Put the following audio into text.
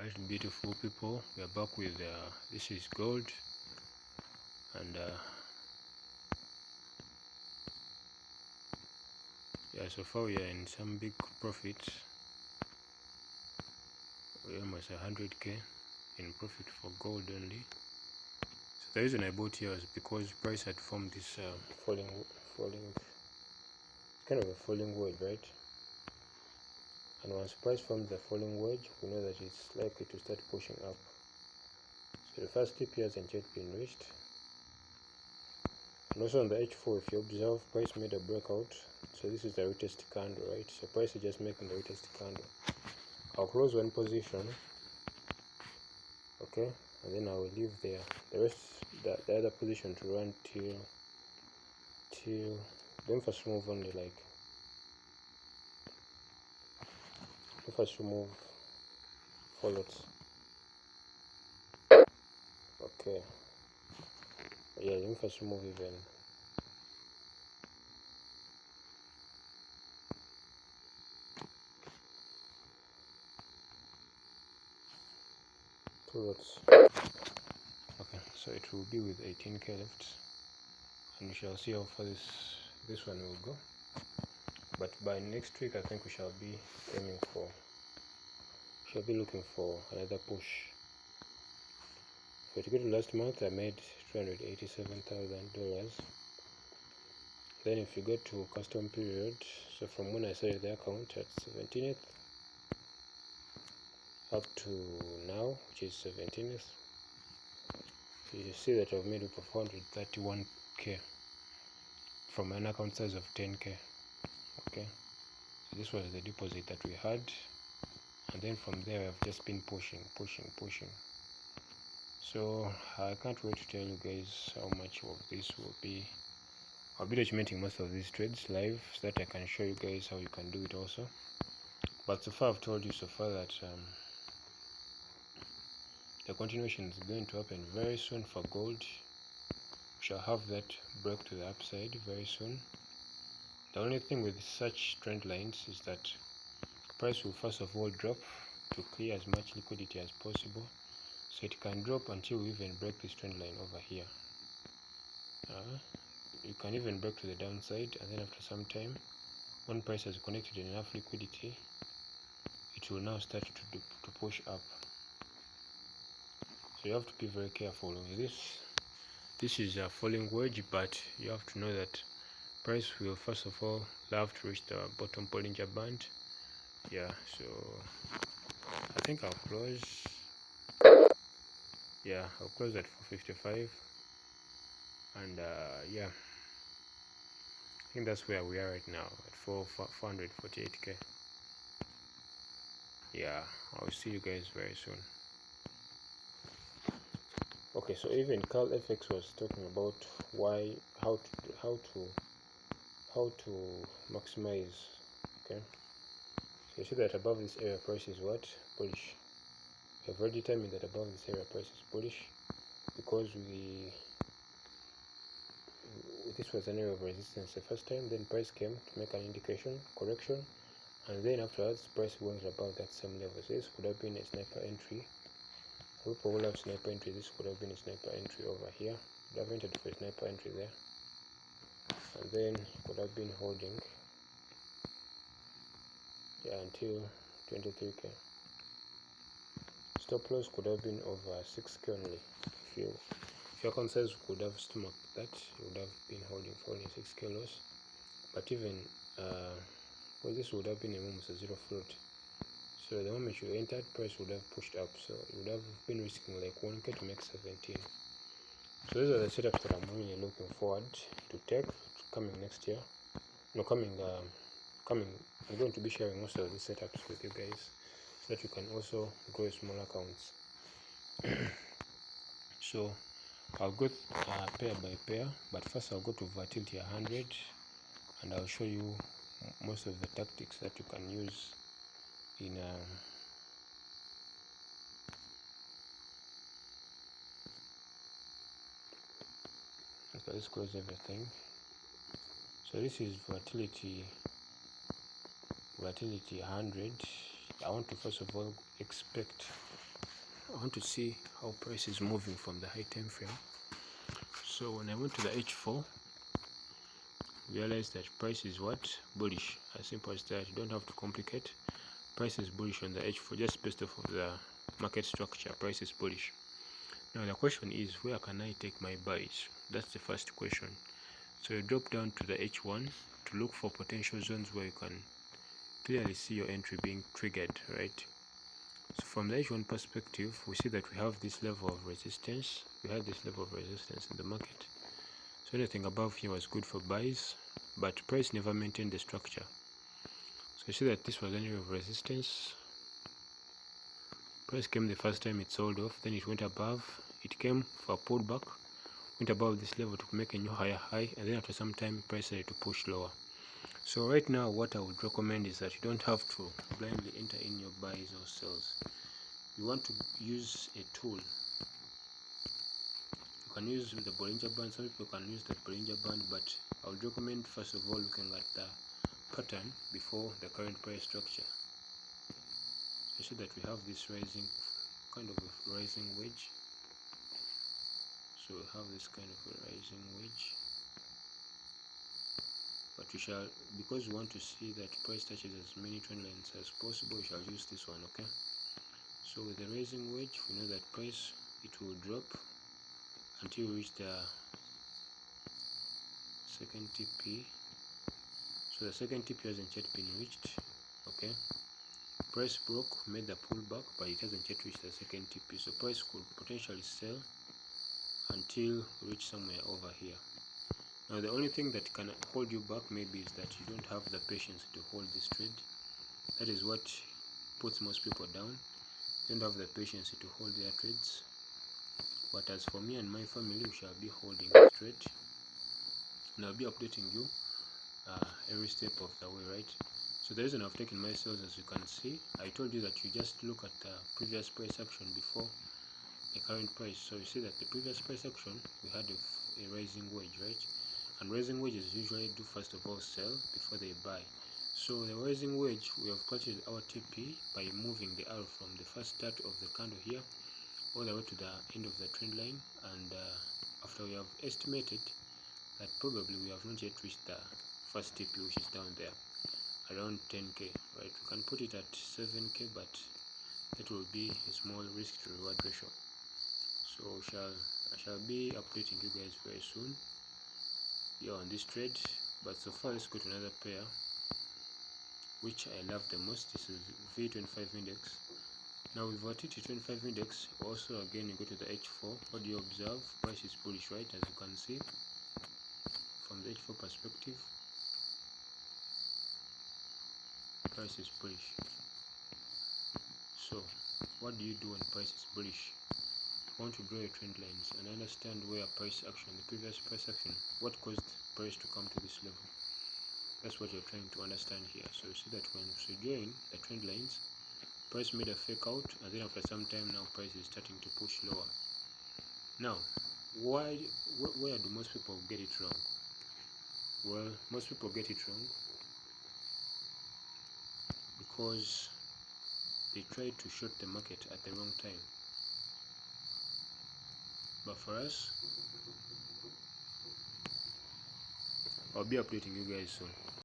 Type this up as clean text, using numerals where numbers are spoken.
Alright, beautiful people, we are back with this is gold, and yeah, so far we are in some big profit. We're almost 100k in profit for gold only. So the reason I bought here is because price had formed this falling kind of a falling wedge, right? And once price forms the falling wedge, we know that it's likely to start pushing up. So the first tip here hasn't yet been reached. And also on the H4, if you observe, price made a breakout. So this is the retest candle, right? So price is just making the retest candle. I'll close one position, okay, and then I will leave the rest, the other position to run till then. First remove only, like first remove 4 lots. Okay, yeah, let me first remove even 2 lots. Okay, so it will be with 18k left, and we shall see how far this one will go. But by next week, I think we shall be aiming for, looking for another push. So to go to last month, I made $387,000. Then if you go to custom period, so from when I started the account at 17th up to now, which is 17th, you see that I've made up of 431k from an account size of 10k. Okay, so this was the deposit that we had, and then from there I've just been pushing. So I can't wait to tell you guys how much of this will be. I'll be documenting most of these trades live so that I can show you guys how you can do it also. But so far I've told you so far that the continuation is going to happen very soon for gold. We shall have that break to the upside very soon. The only thing with such trend lines is that price will first of all drop to clear as much liquidity as possible, so it can drop until we even break this trend line over here. You can even break to the downside, and then after some time, when price has connected enough liquidity, it will now start to push up. So you have to be very careful with this. This is a falling wedge, but you have to know that price will first of all have to reach the bottom Bollinger Band. Yeah, so I think I'll close. Yeah, I'll close at 455, and yeah, I think that's where we are right now at 448k. Yeah, I'll see you guys very soon. Okay, so even Carl FX was talking about how to maximize. Okay, so you see that above this area price is what? Bullish. We have already determined that above this area price is bullish because this was an area of resistance the first time, then price came to make an indication correction, and then afterwards price went above that same level. So this could have been a sniper entry. People will have sniper entry. This could have been a sniper entry over here. Could have entered for a sniper entry there, and then could have been holding, yeah, until 23k. Stop loss could have been over 6k only. If your account size could have stomached that, you would have been holding for only 6k loss. But even well, this would have been almost a zero float. So the moment you entered, price would have pushed up. So you would have been risking like 1k to make 17. So these are the setups that I'm really looking forward to take coming next year. No, coming. I'm going to be sharing most of these setups with you guys so that you can also grow small accounts. So I'll go pair by pair, but first I'll go to volatility 100, and I'll show you most of the tactics that you can use in okay, let's close everything. So this is volatility 100. I want to first of all expect want to see how price is moving from the high time frame. So when I went to the H4, realized that price is what? Bullish. As simple as that. You don't have to complicate. Price is bullish on the H4 just based off of the market structure. Price is bullish. Now the question is, where can I take my buys? That's the first question. So you drop down to the H1 to look for potential zones where you can clearly see your entry being triggered, right? So from the H1 perspective, we see that we have this level of resistance. We had this level of resistance in the market. So anything above here was good for buys, but price never maintained the structure. So you see that this was an area of resistance. Price came the first time, it sold off, then it went above, it came for a pullback, went above this level to make a new higher high, and then after some time price started to push lower. So right now what I would recommend is that you don't have to blindly enter in your buys or sells. You want to use a tool. You can use the Bollinger Band. Some people can use the Bollinger Band, but I would recommend first of all looking at the pattern before the current price structure. You see that we have this rising, kind of a rising wedge. So we have this kind of a rising wedge, but we shall, because we want to see that price touches as many trend lines as possible, we shall use this one. Okay, so with the rising wedge, we know that price, it will drop until we reach the second TP. So the second TP hasn't yet been reached. Okay, price broke, made the pullback, but it hasn't yet reached the second TP, so price could potentially sell until we reach somewhere over here. Now the only thing that can hold you back maybe is that you don't have the patience to hold this trade. That is what puts most people down. You don't have the patience to hold their trades. But as for me and my family, we shall be holding this trade, and I'll be updating you every step of the way, right? So the reason I've taken my sales, as you can see, I told you that you just look at the previous price action before the current price. So you see that the previous price action, we had a rising wedge, right? And rising wedges usually do first of all sell before they buy. So the rising wedge, we have purchased our TP by moving the arrow from the first start of the candle here all the way to the end of the trend line, and after we have estimated that probably we have not yet reached the first TP, which is down there around 10k, right? We can put it at 7k, but that will be a small risk to reward ratio. So I shall be updating you guys very soon here on this trade. But so far, let's go to another pair which I love the most. This is V25 index. Now with our TT25 index, also again you go to the H4. What do you observe? Price is bullish, right? As you can see from the H4 perspective, price is bullish. So what do you do when price is bullish? I want to draw your trend lines and understand where price action, the previous price action, what caused price to come to this level. That's what you're trying to understand here. So you see that when you're drawing the trend lines, price made a fake out, and then after some time now price is starting to push lower. Now where do most people get it wrong? Well, most people get it wrong because they try to short the market at the wrong time. But for us, I'll be updating you guys soon.